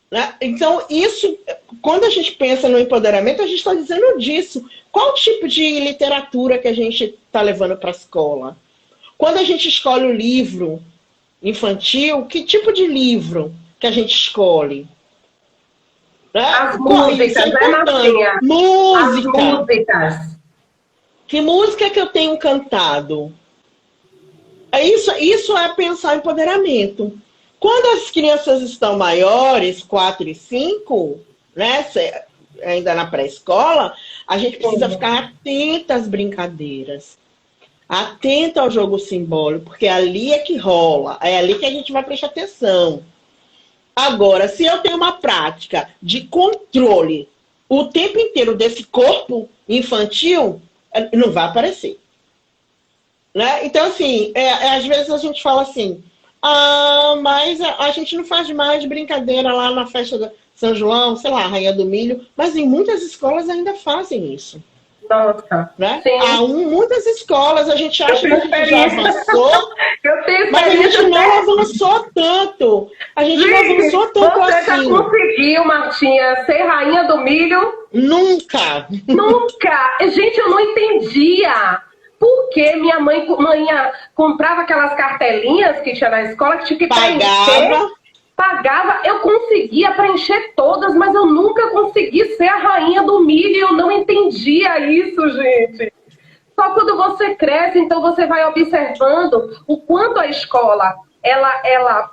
Né? Então, isso, quando a gente pensa no empoderamento, a gente está dizendo disso. Qual tipo de literatura que a gente está levando para a escola? Quando a gente escolhe o livro infantil, que tipo de livro que a gente escolhe? Né? As músicas, né, Marcinha? Música. As músicas. Que música que eu tenho cantado? Isso é pensar em empoderamento. Quando as crianças estão maiores, 4 e 5, né, ainda na pré-escola, a gente precisa ficar atenta às brincadeiras. Atenta ao jogo simbólico, porque ali é que rola. É ali que a gente vai prestar atenção. Agora, se eu tenho uma prática de controle o tempo inteiro desse corpo infantil, não vai aparecer. Né? Então, assim, às vezes a gente fala assim, mas a gente não faz mais brincadeira lá na festa de São João, sei lá, Rainha do Milho, mas em muitas escolas ainda fazem isso. Nossa, né? sim. Há muitas escolas, a gente acha que a gente já avançou, mas a gente não avançou tanto. A gente não avançou tanto você assim. Você já conseguiu, Martinha, ser Rainha do Milho? Nunca. Nunca. Gente, eu não entendia. Porque minha mãe comprava aquelas cartelinhas que tinha na escola, que tinha que preencher. Pagava, eu conseguia preencher todas, mas eu nunca consegui ser a rainha do milho. Eu não entendia isso, gente. Só quando você cresce, então você vai observando o quanto a escola ela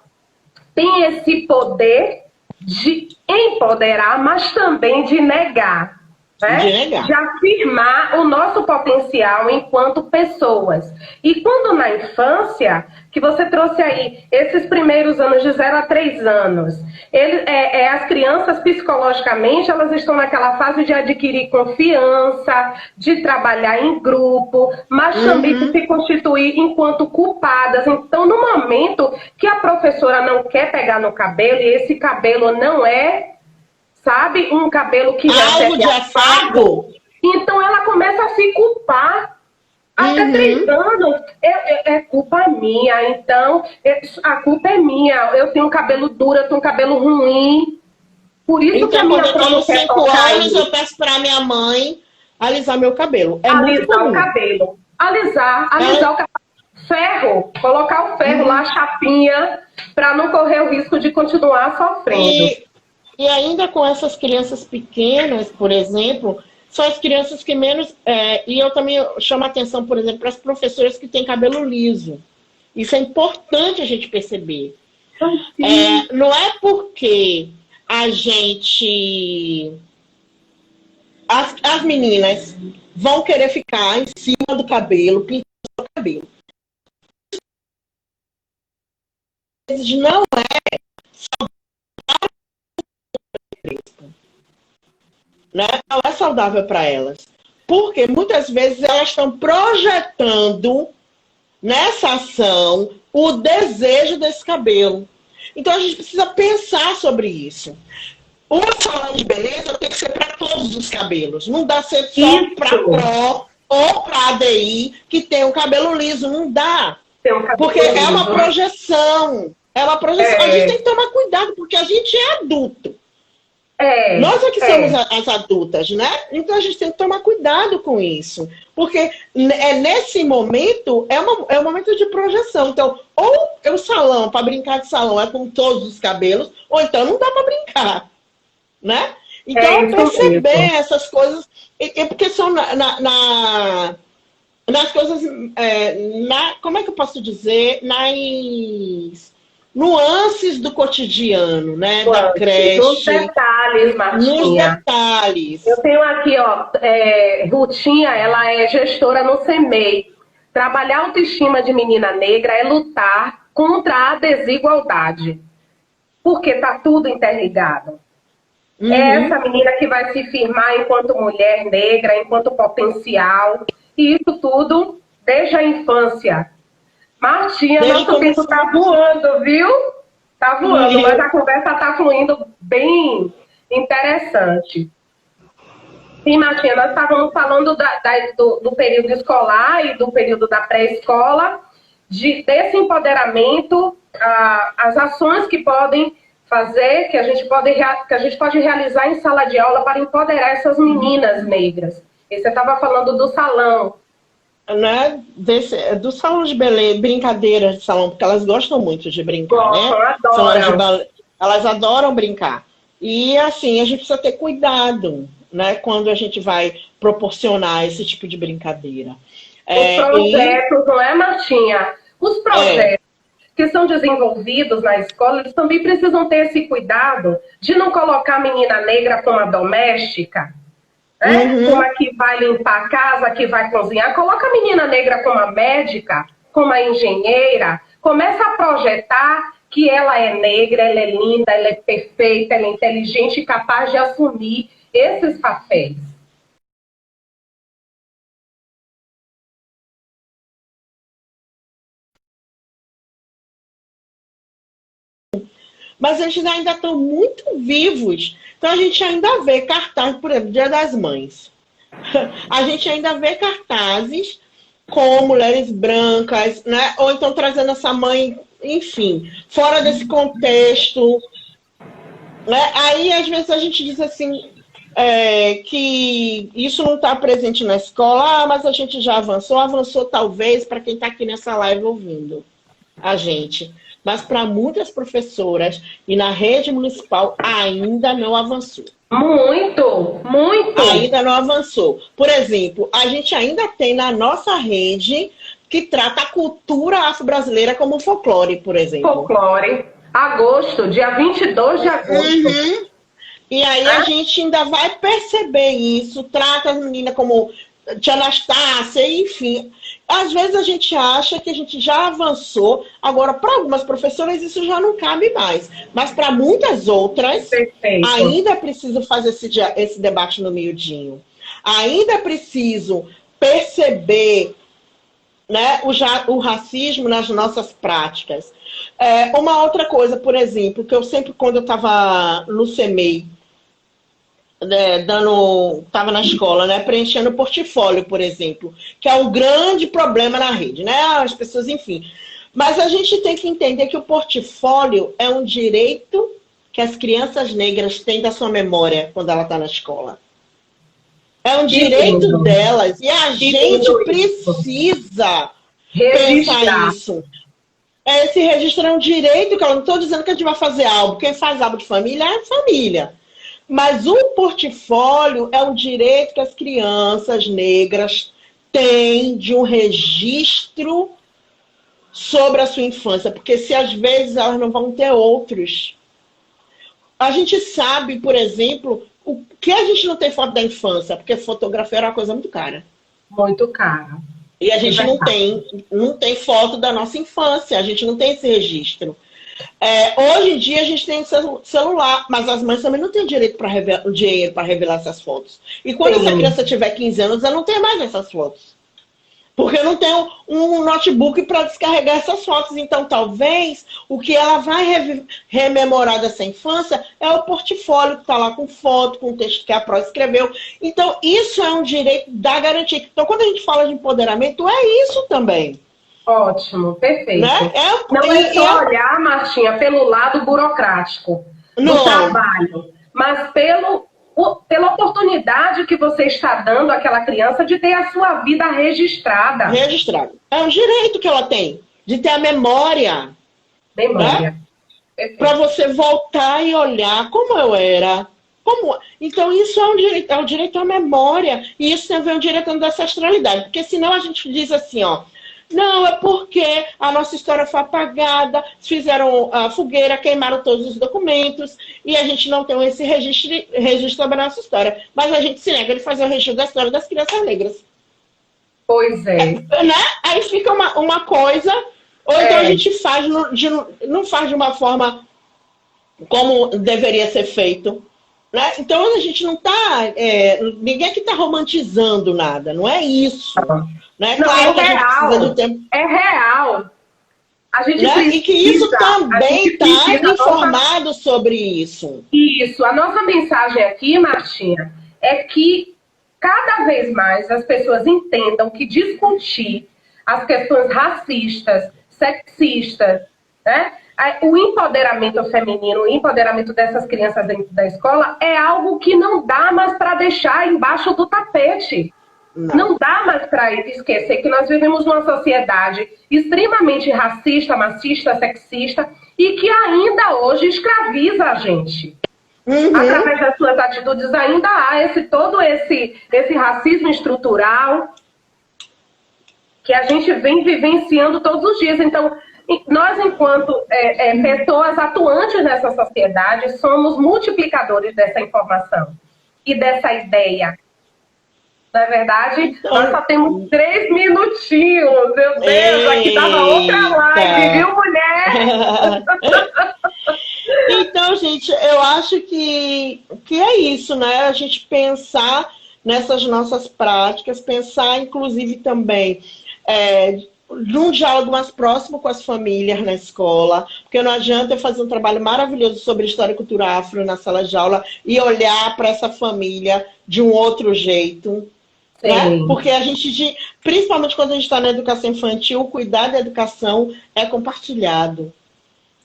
tem esse poder de empoderar, mas também de negar. Né? De afirmar o nosso potencial enquanto pessoas. E quando na infância, que você trouxe aí, esses primeiros anos de 0 a 3 anos, as crianças psicologicamente, elas estão naquela fase de adquirir confiança, de trabalhar em grupo, mas também de se constituir enquanto culpadas. Então, no momento que a professora não quer pegar no cabelo, e esse cabelo não é, sabe, um cabelo que algo de afago, então ela começa a se culpar. Até 3 anos, é culpa minha, então a culpa é minha. Eu tenho um cabelo duro, eu tenho um cabelo ruim. Por isso então, que a minha quando eu tenho 5 anos, eu peço pra minha mãe alisar meu cabelo. Alisar o cabelo. Alisar o cabelo. Ferro, colocar o ferro lá, a chapinha, para não correr o risco de continuar sofrendo. E ainda com essas crianças pequenas, por exemplo, são as crianças que menos... e eu também chamo a atenção, por exemplo, para as professoras que têm cabelo liso. Isso é importante a gente perceber. Não é porque a gente as meninas vão querer ficar em cima do cabelo, pintando o cabelo. Às vezes não né? Não é saudável para elas. Porque muitas vezes elas estão projetando nessa ação o desejo desse cabelo. Então a gente precisa pensar sobre isso. O salão de beleza tem que ser para todos os cabelos. Não dá ser só para Pro ou para ADI que tem um cabelo liso. Não dá. Porque é uma projeção. É uma projeção. A gente tem que tomar cuidado, porque a gente é adulto. Nós é que somos as adultas, né? Então a gente tem que tomar cuidado com isso. Porque nesse momento é um momento de projeção. Então, ou o salão, para brincar de salão, é com todos os cabelos, ou então não dá para brincar. Né? Então, perceber essas coisas, porque são nas coisas, como é que eu posso dizer? Nas nuances do cotidiano, né? Da creche. Nos detalhes, Martinha. Nos detalhes. Eu tenho aqui, ó, Rutinha, ela é gestora no CEMEI. Trabalhar a autoestima de menina negra é lutar contra a desigualdade. Porque tá tudo interligado. É essa menina que vai se firmar enquanto mulher negra, enquanto potencial. E isso tudo desde a infância. Martinha, nosso tempo tá voando, viu? Tá voando, mas a conversa tá fluindo bem interessante. Sim, Martinha, nós estávamos falando do período escolar e do período da pré-escola, desse empoderamento, as ações que podem fazer, que a gente pode realizar em sala de aula para empoderar essas meninas negras. E você estava falando do salão. Né? Do salão de beleza, brincadeiras de salão, porque elas gostam muito de brincar, né? Elas adoram brincar. E assim, a gente precisa ter cuidado, né? Quando a gente vai proporcionar esse tipo de brincadeira. Os projetos, não é, Martinha? Os projetos que são desenvolvidos na escola, eles também precisam ter esse cuidado de não colocar a menina negra como a doméstica, né? Como a que vai limpar a casa, a que vai cozinhar. Coloca a menina negra como a médica, como a engenheira. Começa a projetar que ela é negra, ela é linda, ela é perfeita, ela é inteligente e capaz de assumir esses papéis. Mas eles ainda estão muito vivos. Então a gente ainda vê cartazes, por exemplo, Dia das Mães. A gente ainda vê cartazes com mulheres brancas, né? Ou então trazendo essa mãe, enfim, fora desse contexto. Né? Aí, às vezes, a gente diz assim, que isso não está presente na escola, mas a gente já avançou talvez para quem está aqui nessa live ouvindo a gente. Mas para muitas professoras e na rede municipal ainda não avançou. Muito, muito. Ainda não avançou. Por exemplo, a gente ainda tem na nossa rede que trata a cultura afro-brasileira como folclore, por exemplo. Folclore. Agosto, dia 22 de agosto. E aí a gente ainda vai perceber isso, trata as meninas como Tia Anastácia, enfim. Às vezes a gente acha que a gente já avançou. Agora, para algumas professoras, isso já não cabe mais. Mas para muitas outras, ainda é preciso fazer esse debate no miudinho. Ainda é preciso perceber, né, o racismo nas nossas práticas. Uma outra coisa, por exemplo, que eu sempre, quando eu estava no CEMEI, estava na escola, né, preenchendo o portfólio, por exemplo, que é um grande problema na rede, né? As pessoas, enfim. Mas a gente tem que entender que o portfólio é um direito que as crianças negras têm da sua memória quando ela está na escola. É um direito delas e a gente precisa pensar nisso. Esse registro é um direito, que eu não estou dizendo que a gente vai fazer álbum. Quem faz álbum de família é a família. Mas o portfólio é um direito que as crianças negras têm de um registro sobre a sua infância. Porque se às vezes elas não vão ter outros. A gente sabe, por exemplo, o que a gente não tem foto da infância? Porque fotografia era uma coisa muito cara. Muito cara. E a gente não tem foto da nossa infância, a gente não tem esse registro. Hoje em dia a gente tem celular, mas as mães também não têm direito dinheiro para revelar essas fotos. E quando essa criança tiver 15 anos, ela não tem mais essas fotos. Porque não tem um notebook para descarregar essas fotos. Então, talvez, o que ela vai rememorar dessa infância é o portfólio que está lá com foto, com texto que a Pro escreveu. Então, isso é um direito da garantia. Então, quando a gente fala de empoderamento, é isso também. Ótimo, perfeito. Né? Não é só olhar, Martinha, pelo lado burocrático do trabalho, mas pela oportunidade que você está dando àquela criança de ter a sua vida registrada. Registrada. É um direito que ela tem, de ter a memória. Memória. Né? Para você voltar e olhar como eu era. Então, isso é um direito à memória. E isso também é um direito da ancestralidade. Porque senão a gente diz assim, ó. Não, é porque a nossa história foi apagada, fizeram a fogueira, queimaram todos os documentos e a gente não tem esse registro sobre a nossa história. Mas a gente se nega de fazer o registro da história das crianças negras. Pois é. Né? Aí fica uma coisa, ou então a gente faz, não faz de uma forma como deveria ser feito. Né? Então a gente não está... ninguém aqui está romantizando nada, não é isso. Né? Não, claro que é a gente real. precisa de tempo. É real. A gente precisa, e que isso também está informado sobre isso. Isso. A nossa mensagem aqui, Martinha, é que cada vez mais as pessoas entendam que discutir as questões racistas, sexistas, né? O empoderamento feminino, o empoderamento dessas crianças dentro da escola é algo que não dá mais para deixar embaixo do tapete. Não dá mais para esquecer que nós vivemos numa sociedade extremamente racista, machista, sexista e que ainda hoje escraviza a gente. Através das suas atitudes ainda há todo esse racismo estrutural que a gente vem vivenciando todos os dias. Então, nós, enquanto pessoas atuantes nessa sociedade, somos multiplicadores dessa informação e dessa ideia. Não é verdade? Nós só temos 3 minutinhos. Meu Deus, aqui tava outra live, viu, mulher? Então, gente, eu acho que é isso, né? A gente pensar nessas nossas práticas, pensar, inclusive, também num diálogo mais próximo com as famílias na escola, porque não adianta eu fazer um trabalho maravilhoso sobre história e cultura afro na sala de aula e olhar para essa família de um outro jeito. Né? Porque a gente, principalmente quando a gente está na educação infantil, o cuidado da educação é compartilhado.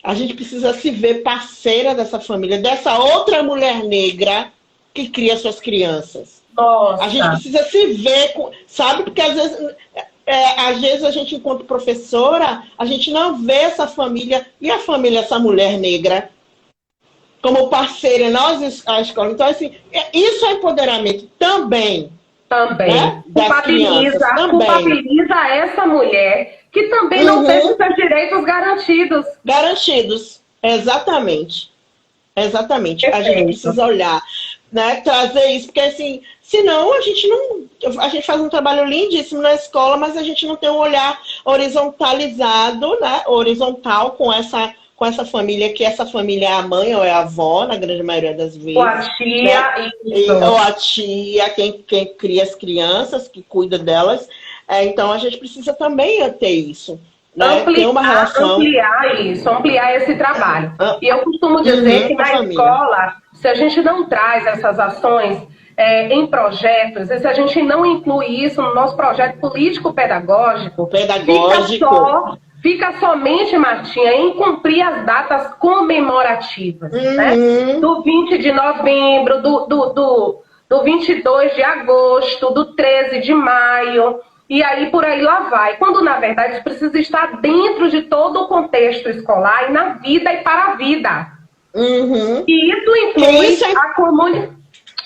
A gente precisa se ver parceira dessa família, dessa outra mulher negra que cria suas crianças. Nossa. A gente precisa se ver, sabe? Porque às vezes a gente, enquanto professora, a gente não vê essa família, e a família, essa mulher negra, como parceira, nós, a escola. Então, assim, isso é empoderamento também. Também. Culpabiliza essa mulher que também não tem os seus direitos garantidos. Garantidos, exatamente. Exatamente. A gente precisa olhar, né? Trazer isso, porque assim, senão a gente faz um trabalho lindíssimo na escola, mas a gente não tem um olhar horizontalizado, né? Horizontal com essa família, que essa família é a mãe ou é a avó, na grande maioria das vezes. Ou a tia, né? Ou a tia, quem cria as crianças, que cuida delas. Então, a gente precisa também ter isso. Né? Ampliar esse trabalho. E eu costumo dizer que na escola, se a gente não traz essas ações em projetos, e se a gente não inclui isso no nosso projeto político-pedagógico, fica somente, Martinha, em cumprir as datas comemorativas, né? Do 20 de novembro, do 22 de agosto, do 13 de maio, e aí por aí lá vai. Quando, na verdade, isso precisa estar dentro de todo o contexto escolar e na vida e para a vida. E isso inclui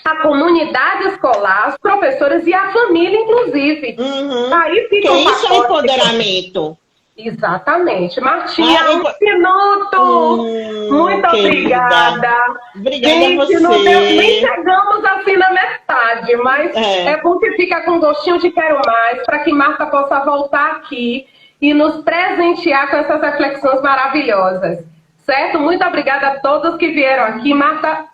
a comunidade escolar, os professores e a família, inclusive. Aí fica isso é empoderamento. Exatamente. Martinha, Ah, um minuto! Muito querida. obrigada. Obrigada Gente, a você. nem chegamos assim na metade, mas é bom que fica com gostinho de quero mais, para que Marta possa voltar aqui e nos presentear com essas reflexões maravilhosas. Certo? Muito obrigada a todos que vieram aqui. Marta,